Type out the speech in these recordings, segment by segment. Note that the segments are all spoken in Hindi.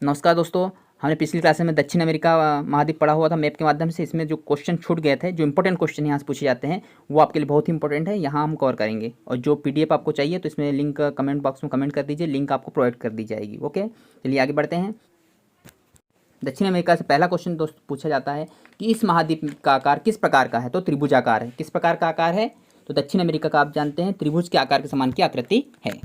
नमस्कार दोस्तों, हमने पिछली क्लास में दक्षिण अमेरिका महाद्वीप पढ़ा हुआ था मैप के माध्यम से। इसमें जो क्वेश्चन छूट गए थे, जो इंपॉर्टेंट क्वेश्चन यहाँ से पूछे जाते हैं, वो आपके लिए बहुत ही इंपॉर्टेंट है, यहाँ हम कवर करेंगे। और जो पीडीएफ आपको चाहिए तो इसमें लिंक कमेंट बॉक्स में कमेंट कर दीजिए, लिंक आपको प्रोवाइड कर दी जाएगी। ओके, चलिए आगे बढ़ते हैं। दक्षिण अमेरिका से पहला क्वेश्चन दोस्त पूछा जाता है कि इस महाद्वीप का आकार किस प्रकार का है? तो त्रिभुजाकार है। किस प्रकार का आकार है? तो दक्षिण अमेरिका का आप जानते हैं त्रिभुज के आकार के समान की आकृति है।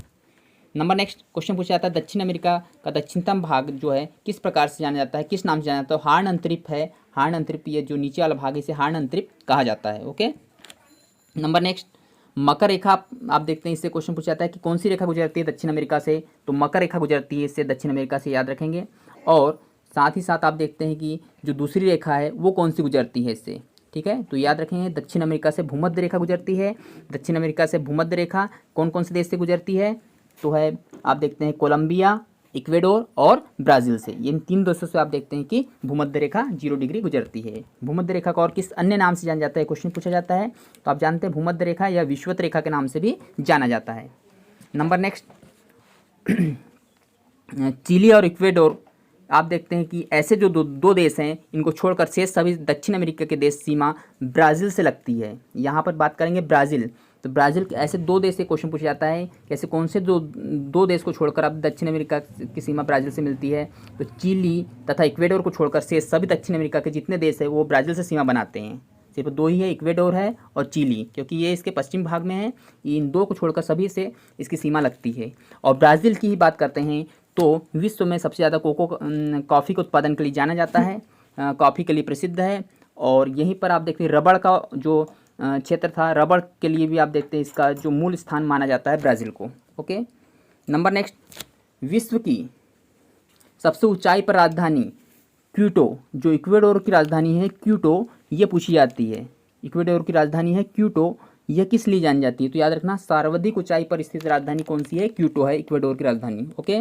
नंबर नेक्स्ट क्वेश्चन पूछा जाता है दक्षिण अमेरिका का दक्षिणतम भाग जो है किस प्रकार से जाना जाता है, किस नाम से जाना जाता है? तो हार्न अंतरिप है। हार्न अंतरिप, ये जो नीचे वाला भाग है इसे हार्न अंतरिप कहा जाता है। ओके, नंबर नेक्स्ट मकर रेखा आप देखते हैं, इससे क्वेश्चन पूछा जाता है कि कौन सी रेखा गुजरती है दक्षिण अमेरिका से? तो मकर रेखा गुजरती है इससे दक्षिण अमेरिका से, याद रखेंगे। और साथ ही साथ आप देखते हैं कि जो दूसरी रेखा है वो कौन सी गुजरती है इससे, ठीक है? तो याद रखेंगे दक्षिण अमेरिका से भूमध्य रेखा गुजरती है। दक्षिण अमेरिका से भूमध्य रेखा कौन कौन से देश से गुजरती है? तो है आप देखते हैं कोलंबिया, इक्वेडोर और ब्राज़ील से। इन तीन देशों से आप देखते हैं कि भूमध्य रेखा 0 डिग्री गुजरती है। भूमध्य रेखा का और किस अन्य नाम से जाना जाता है, क्वेश्चन पूछा जाता है। तो आप जानते हैं भूमध्य रेखा या विषुवत रेखा के नाम से भी जाना जाता है। नंबर नेक्स्ट चिली और इक्वेडोर आप देखते हैं कि ऐसे जो दो देश हैं, इनको छोड़कर शेष सभी दक्षिण अमेरिका के देश सीमा ब्राज़ील से लगती है। यहाँ पर बात करेंगे ब्राज़ील। तो ब्राज़ील के ऐसे दो देश से क्वेश्चन पूछा जाता है कि ऐसे कौन से दो देश को छोड़कर अब दक्षिण अमेरिका की सीमा ब्राज़ील से मिलती है? तो चिली तथा इक्वेडोर को छोड़कर शेष सभी दक्षिण अमेरिका के जितने देश है वो ब्राज़ील से सीमा बनाते हैं। सिर्फ दो ही है, इक्वेडोर है और चिली, क्योंकि ये इसके पश्चिम भाग में है। इन दो को छोड़कर सभी से इसकी सीमा लगती है। और ब्राज़ील की ही बात करते हैं तो विश्व में सबसे ज़्यादा कॉफ़ी के उत्पादन के लिए जाना जाता है, कॉफ़ी के लिए प्रसिद्ध है। और यहीं पर आप देखते हैं रबड़ का जो क्षेत्र था, रबड़ के लिए भी आप देखते हैं इसका जो मूल स्थान माना जाता है ब्राज़ील को। ओके, नंबर नेक्स्ट विश्व की सबसे ऊंचाई पर राजधानी क्यूटो, जो इक्वेडोर की राजधानी है क्यूटो, ये पूछी जाती है। इक्वेडोर की राजधानी है क्यूटो, यह किस लिए जानी जाती है? तो याद रखना सर्वाधिक ऊंचाई पर स्थित राजधानी कौन सी है? क्यूटो है इक्वेडोर की राजधानी। ओके,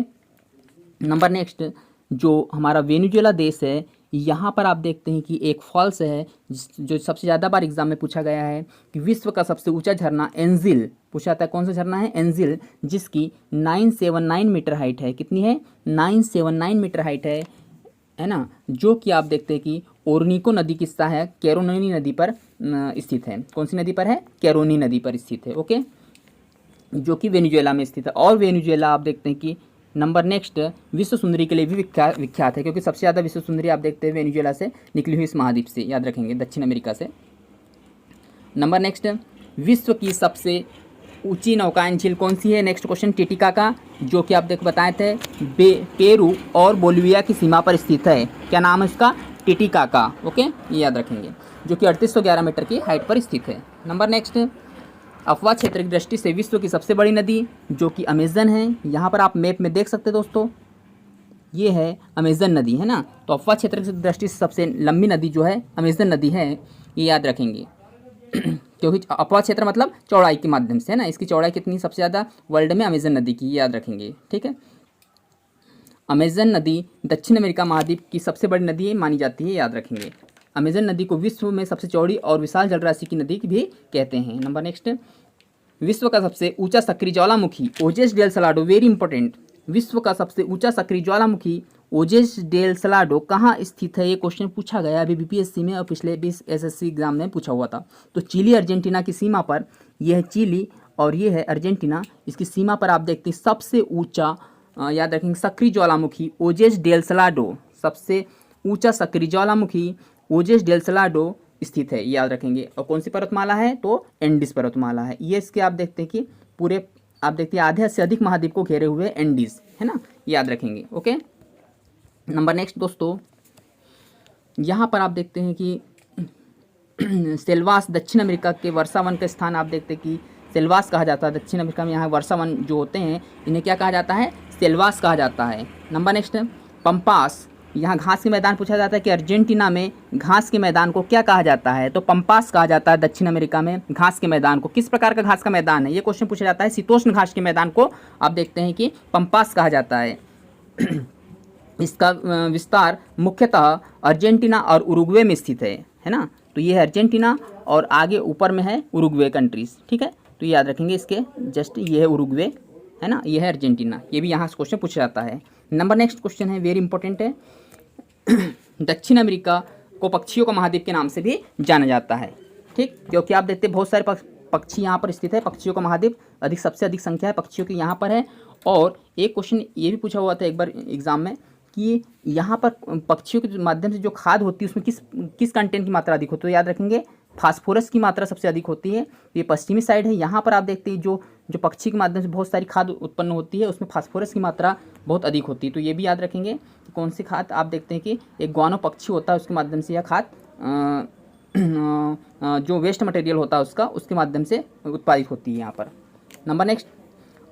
नंबर नेक्स्ट जो हमारा वेनेजुएला देश है, यहाँ पर आप देखते हैं कि एक फॉल्स है जो सबसे ज़्यादा बार एग्जाम में पूछा गया है कि विश्व का सबसे ऊंचा झरना एंजिल पूछा जाता है। कौन सा झरना है? एंजिल, जिसकी 979 मीटर हाइट है। कितनी है? 979 मीटर हाइट है ना? जो कि आप देखते हैं कि ओरनिको नदी की हिस्सा है, कैरोनी नदी पर स्थित है। कौन सी नदी पर है? कैरोनी नदी पर स्थित है। ओके, जो कि वेनेजुएला में स्थित है। और वेनेजुएला आप देखते हैं कि नंबर नेक्स्ट विश्व सुंदरी के लिए भी विख्यात है, क्योंकि सबसे ज़्यादा विश्व सुंदरी आप देखते हैं वेनेजुएला से निकली हुई इस महाद्वीप से, याद रखेंगे, दक्षिण अमेरिका से। नंबर नेक्स्ट विश्व की सबसे ऊंची नौकायन झील कौन सी है? नेक्स्ट क्वेश्चन टिटिकाका, जो कि आप बताए थे पेरू और बोलिविया की सीमा पर स्थित है। क्या नाम है उसका? टिटिकाका। ओके, ये याद रखेंगे, जो कि 3811 मीटर की हाइट पर स्थित है। नंबर नेक्स्ट अफवाह क्षेत्र की दृष्टि से विश्व की सबसे बड़ी नदी जो कि अमेज़न है। यहाँ पर आप मैप में देख सकते हैं दोस्तों, ये है अमेज़न नदी, है ना? तो अफवाह क्षेत्र की दृष्टि से सबसे लंबी नदी जो है अमेज़न नदी है, ये याद रखेंगे। क्योंकि अफवाह क्षेत्र मतलब चौड़ाई के माध्यम से, है ना? इसकी चौड़ाई कितनी सबसे ज़्यादा वर्ल्ड में? अमेज़न नदी की, याद रखेंगे, ठीक है? अमेज़न नदी दक्षिण अमेरिका महाद्वीप की सबसे बड़ी नदी मानी जाती है, याद रखेंगे। अमेज़न नदी को विश्व में सबसे चौड़ी और विशाल जलराशि की नदी भी कहते हैं। नंबर नेक्स्ट विश्व का सबसे ऊंचा सक्रिय ज्वालामुखी ओजेस डेल सलाडो, वेरी इंपॉर्टेंट। विश्व का सबसे ऊंचा सक्रिय ज्वालामुखी ओजेस डेल सलाडो कहाँ स्थित है? ये क्वेश्चन पूछा गया अभी बीपीएससी में और पिछले 20 एसएससी एग्जाम में पूछा हुआ था। तो चिली अर्जेंटीना की सीमा पर, यह है चिली और ये है अर्जेंटीना, इसकी सीमा पर आप देखते हैं सबसे ऊँचा, याद रखेंगे, सक्रिय ज्वालामुखी ओजेस डेल सलाडो, सबसे ऊँचा सक्रिय ज्वालामुखी ओजेस डेल सलाडो स्थित है, याद रखेंगे। और कौन सी पर्वतमाला है? तो एंडीज पर्वतमाला है। ये इसके आप देखते हैं कि पूरे आप देखते हैं आधे से अधिक महाद्वीप को घेरे हुए एंडीज, है ना? याद रखेंगे। ओके, नंबर नेक्स्ट दोस्तों यहाँ पर आप देखते हैं कि सेल्वास, दक्षिण अमेरिका के वर्षावन का स्थान आप देखते हैं कि सेल्वास कहा जाता है। दक्षिण अमेरिका में यहाँ वर्षावन जो होते हैं इन्हें क्या कहा जाता है? सेल्वास कहा जाता है। नंबर नेक्स्ट पंपास, यहाँ घास के मैदान पूछा जाता है कि अर्जेंटीना में घास के मैदान को क्या कहा जाता है? तो पंपास कहा जाता है। दक्षिण अमेरिका में घास के मैदान को किस प्रकार का घास का मैदान है? ये क्वेश्चन पूछा जाता है। शीतोष्ण घास के मैदान को आप देखते हैं कि पंपास कहा जाता है। इसका विस्तार मुख्यतः अर्जेंटीना और उरुग्वे में स्थित है ना? तो ये है अर्जेंटीना और आगे ऊपर में है उरुग्वे कंट्रीज, ठीक है? तो याद रखेंगे इसके जस्ट, ये है उरुग्वे, है ना? ये है अर्जेंटीना, ये भी यहाँ से क्वेश्चन पूछा जाता है। नंबर नेक्स्ट क्वेश्चन है, वेरी इंपॉर्टेंट है। दक्षिण अमेरिका को पक्षियों का महाद्वीप के नाम से भी जाना जाता है, ठीक, क्योंकि आप देखते हैं बहुत सारे पक्षी यहाँ पर स्थित है। पक्षियों का महाद्वीप, सबसे अधिक संख्या है पक्षियों की यहाँ पर है। और एक क्वेश्चन ये भी पूछा हुआ था एक बार एग्जाम में कि यहाँ पर पक्षियों के माध्यम से जो खाद होती है उसमें किस कंटेंट की मात्रा अधिक होती है। तो याद रखेंगे फास्फोरस की मात्रा सबसे अधिक होती है। ये पश्चिमी साइड है, यहाँ पर आप देखते हैं जो पक्षी के माध्यम से बहुत सारी खाद उत्पन्न होती है उसमें फास्फोरस की मात्रा बहुत अधिक होती है। तो ये भी याद रखेंगे कि कौन सी खाद, आप देखते हैं कि एक ग्वानो पक्षी होता है उसके माध्यम से यह खाद जो वेस्ट मटेरियल होता है उसके माध्यम से उत्पादित होती है यहाँ पर। नंबर नेक्स्ट,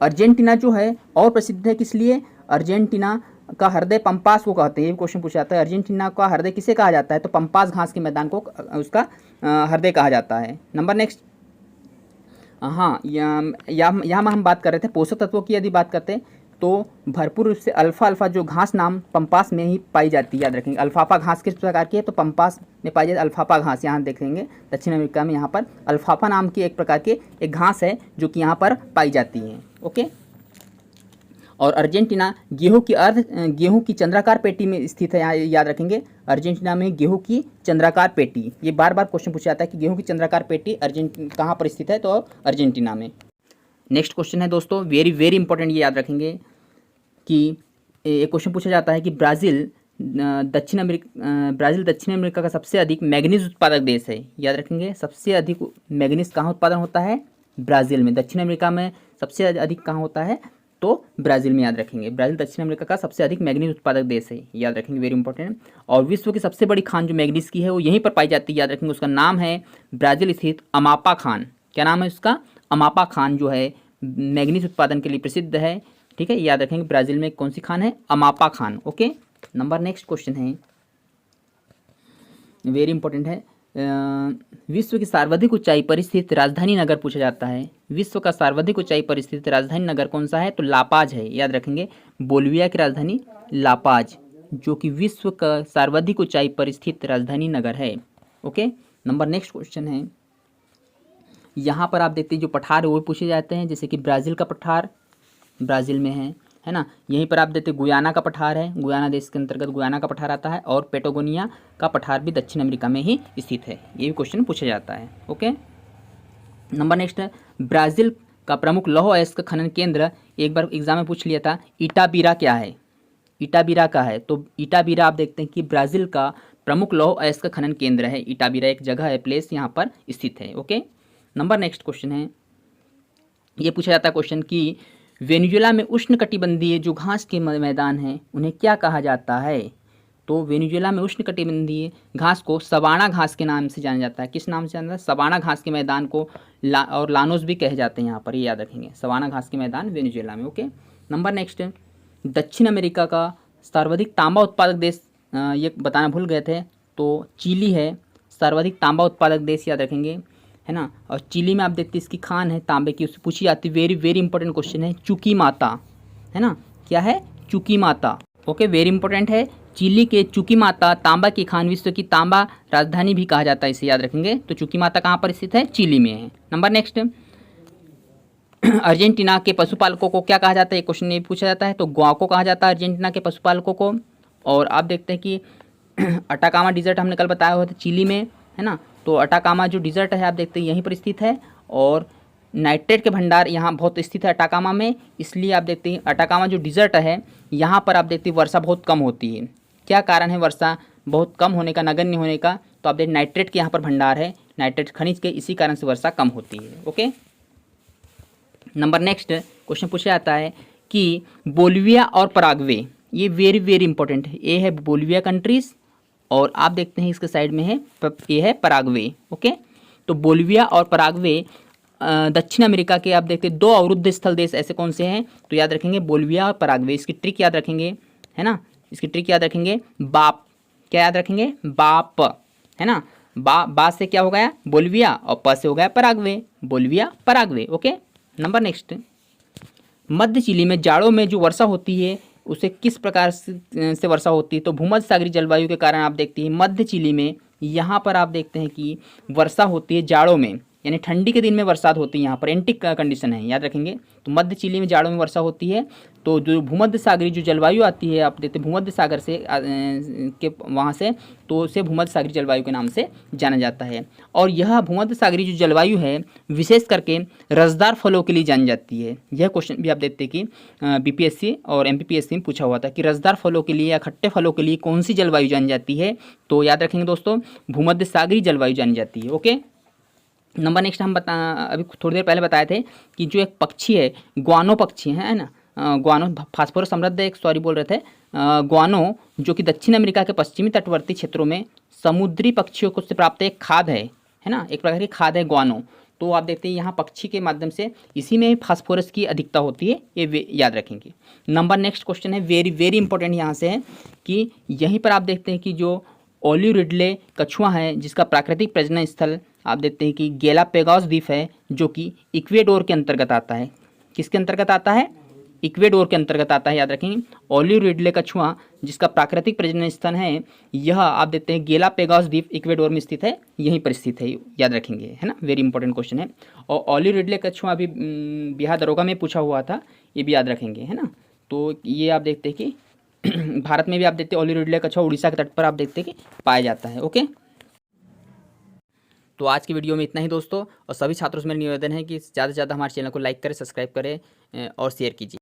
अर्जेंटीना जो है और प्रसिद्ध है किस लिए? अर्जेंटीना का हृदय पंपास को कहते हैं। ये क्वेश्चन पूछा जाता है, अर्जेंटीना का हृदय किसे कहा जाता है? तो पंपास घास के मैदान को उसका हृदय कहा जाता है। नंबर नेक्स्ट, हाँ, यहाँ हम बात कर रहे थे पोषक तत्वों की। यदि बात करते हैं तो भरपूर रूप से अल्फा जो घास नाम पंपास में ही पाई जाती है। याद रखेंगे अल्फाफा घास किस प्रकार की है? तो पंपास में पाई जाती है अल्फाफा घास। यहाँ देखेंगे दक्षिण अमेरिका में यहाँ पर अल्फाफा नाम की एक प्रकार की एक घास है जो कि यहाँ पर पाई जाती है। ओके, और अर्जेंटीना गेहूं की चंद्राकार पेटी में स्थित है। यहाँ याद रखेंगे अर्जेंटीना में गेहूं की चंद्राकार पेटी। ये बार बार क्वेश्चन पूछा जाता है कि गेहूं की चंद्राकार पेटी कहाँ पर स्थित है? तो अर्जेंटीना में। नेक्स्ट क्वेश्चन है दोस्तों, वेरी वेरी इंपॉर्टेंट, ये याद रखेंगे कि एक क्वेश्चन पूछा जाता है कि ब्राज़ील दक्षिण अमेरिका का सबसे अधिक मैग्नीज उत्पादक देश है। याद रखेंगे सबसे अधिक मैग्नीज कहाँ उत्पादन होता है? ब्राज़ील में। दक्षिण अमेरिका में सबसे अधिक कहाँ होता है? तो ब्राज़ील में। याद रखेंगे ब्राज़ील दक्षिण अमेरिका का सबसे अधिक मैग्नीज उत्पादक देश है। याद रखेंगे, वेरी इंपॉर्टेंट। और विश्व की सबसे बड़ी खान जो मैग्नीज की है वो यहीं पर पाई जाती है। याद रखेंगे उसका नाम है ब्राज़ील स्थित अमापा खान। क्या नाम है उसका? अमापा खान जो है मैग्नीज उत्पादन के लिए प्रसिद्ध है। ठीक है, याद रखेंगे ब्राज़ील में कौन सी खान है? अमापा खान। ओके, नंबर नेक्स्ट क्वेश्चन है, वेरी इंपॉर्टेंट है। विश्व की सर्वाधिक ऊंचाई पर स्थित राजधानी नगर पूछा जाता है। विश्व का सर्वाधिक ऊंचाई पर स्थित राजधानी नगर कौन सा है? तो लापाज है। याद रखेंगे बोलिविया की राजधानी लापाज, जो कि विश्व का सर्वाधिक ऊंचाई पर स्थित राजधानी नगर है। ओके, नंबर नेक्स्ट क्वेश्चन है, यहाँ पर आप देखते हैं जो पठार है वो पूछे जाते हैं, जैसे कि ब्राज़ील का पठार ब्राज़ील में है ना। यहीं पर आप देखते हैं गुयाना का पठार है, गुयाना देश के अंतर्गत गुयाना का पठार आता है। और पेटागोनिया का पठार भी दक्षिण अमेरिका में ही स्थित है। ये भी क्वेश्चन पूछा जाता है। ओके, नंबर नेक्स्ट है, ब्राज़ील का प्रमुख लौह अयस्क खनन केंद्र, एक बार एग्जाम में पूछ लिया था, इटाबीरा क्या है? इटाबीरा का है। तो इटाबीरा आप देखते हैं कि ब्राज़ील का प्रमुख लौह अयस्क खनन केंद्र है। इटाबीरा एक जगह है, प्लेस यहाँ पर स्थित है। ओके, नंबर नेक्स्ट क्वेश्चन है, ये पूछा जाता है क्वेश्चन कि वेनेजुएला में उष्णकटिबंधीय जो घास के मैदान हैं उन्हें क्या कहा जाता है? तो वेनेजुएला में उष्णकटिबंधीय घास को सवाना घास के नाम से जाना जाता है। किस नाम से जाना जाता है? सवाना घास के मैदान को और लानोस भी कहे जाते हैं यहाँ पर, ये याद रखेंगे सवाना घास के मैदान वेनेजुएला में। ओके, नंबर नेक्स्ट, दक्षिण अमेरिका का सर्वाधिक तांबा उत्पादक देश, ये बताना भूल गए थे, तो चिली है सर्वाधिक तांबा उत्पादक देश। याद रखेंगे, है ना। और चिली में आप देखते हैं इसकी खान है तांबे की, उससे पूछी जाती है। वेरी वेरी इंपॉर्टेंट क्वेश्चन है, चुकी माता, है ना। क्या है? चुकी माता। ओके, वेरी इंपॉर्टेंट है। चिली के चुकी माता तांबा की खान, विश्व की तांबा राजधानी भी कहा जाता है, इसे याद रखेंगे। तो चुकी माता कहाँ पर स्थित है? चिली में है। नंबर नेक्स्ट, अर्जेंटीना के पशुपालकों को क्या कहा जाता है? ये क्वेश्चन ये पूछा जाता है। तो ग्वाको कहा जाता है अर्जेंटीना के पशुपालकों को। और आप देखते हैं कि अटाकामा डिजर्ट हमने कल बताया हुआ था चिली में, है ना। तो अटाकामा जो डिजर्ट है आप देखते हैं यहीं पर स्थित है। और नाइट्रेट के भंडार यहाँ बहुत स्थित है अटाकामा में, इसलिए आप देखते हैं अटाकामा जो डिजर्ट है यहाँ पर आप देखते हैं वर्षा बहुत कम होती है। क्या कारण है वर्षा बहुत कम होने का, नगण्य होने का? तो आप देखते नाइट्रेट के यहाँ पर भंडार है, नाइट्रेट खनिज के, इसी कारण से वर्षा कम होती है। ओके, नंबर नेक्स्ट क्वेश्चन पूछा जाता है कि बोलिविया और पराग्वे, ये वेरी वेरी इंपॉर्टेंट है। ये है बोलिविया कंट्रीज और आप देखते हैं इसके साइड में है ये है पराग्वे। ओके, तो बोलिविया और पराग्वे दक्षिण अमेरिका के आप देखते हैं दो अवरुद्ध स्थल देश ऐसे कौन से हैं? तो याद रखेंगे बोलिविया और पराग्वे। इसकी ट्रिक याद रखेंगे, है ना। इसकी ट्रिक याद रखेंगे, बाप। क्या याद रखेंगे? बाप, है ना। बा से क्या हो गया? बोलिविया, और प से हो गया Paraguay, Bolivia Paraguay. Okay, number next, मध्य चिली में जाड़ों में जो वर्षा होती है उसे किस प्रकार से वर्षा होती है? तो भूमध्य सागरीय जलवायु के कारण आप देखते हैं मध्य चिली में यहाँ पर आप देखते हैं कि वर्षा होती है जाड़ों में, यानी ठंडी के दिन में बरसात होती है। यहाँ पर एंटिक कंडीशन है, याद रखेंगे। तो मध्य चिली में जाड़ों में वर्षा होती है। तो जो भूमध्य सागरीय जो जलवायु आती है, आप देखते हैं भूमध्य सागर से के वहाँ से, तो उसे भूमध्य सागरीय जलवायु के नाम से जाना जाता है। और यह भूमध्य सागरीय जो जलवायु है विशेष करके रसदार फलों के लिए जानी जाती है। यह क्वेश्चन भी आप देखते हैं कि बीपीएससी और एमपीपीएससी में पूछा हुआ था कि रसदार फलों के लिए या खट्टे फलों के लिए कौन सी जलवायु जानी जाती है, तो याद रखेंगे दोस्तों, भूमध्य सागरीय जलवायु जानी जाती है। ओके, नंबर नेक्स्ट हम अभी थोड़ी देर पहले बताए थे कि जो एक पक्षी है, ग्वानो पक्षी है ना, ग्वानो फास्फोरस समृद्ध एक सॉरी बोल रहे थे, ग्वानो जो कि दक्षिण अमेरिका के पश्चिमी तटवर्ती क्षेत्रों में समुद्री पक्षियों को से प्राप्त एक खाद है ना, एक प्रकार की खाद है ग्वानो। तो आप देखते हैं यहाँ पक्षी के माध्यम से इसी में फास्फोरस की अधिकता होती है, ये याद रखेंगे। नंबर नेक्स्ट क्वेश्चन है वेरी वेरी इंपॉर्टेंट यहाँ से है कि यहीं पर आप देखते हैं कि जो ओलिव रिडले कछुआ है जिसका प्राकृतिक प्रजनन स्थल आप देखते हैं कि गैलापागोस द्वीप है, जो कि इक्वेडोर के अंतर्गत आता है। किसके अंतर्गत आता है? इक्वेडोर के अंतर्गत आता है, याद रखेंगे। ओलिव रिडले कछुआ जिसका प्राकृतिक प्रजनन स्थल है, यह आप देखते हैं गैलापागोस द्वीप इक्वेडोर में स्थित है, यहीं पर स्थित है, याद रखेंगे, है ना, वेरी इंपॉर्टेंट क्वेश्चन है। और ओलिव रिडले कछुआ अभी बिहार दरोगा में पूछा हुआ था, ये भी याद रखेंगे, है ना। तो ये आप देखते हैं कि भारत में भी आप देखते हैं ओलिव रिडले कछुआ उड़ीसा के तट पर आप देखते हैं कि पाया जाता है। ओके, तो आज की वीडियो में इतना ही दोस्तों, और सभी छात्रों से मेरा निवेदन है कि ज़्यादा से ज़्यादा हमारे चैनल को लाइक करें, सब्सक्राइब करें और शेयर कीजिए।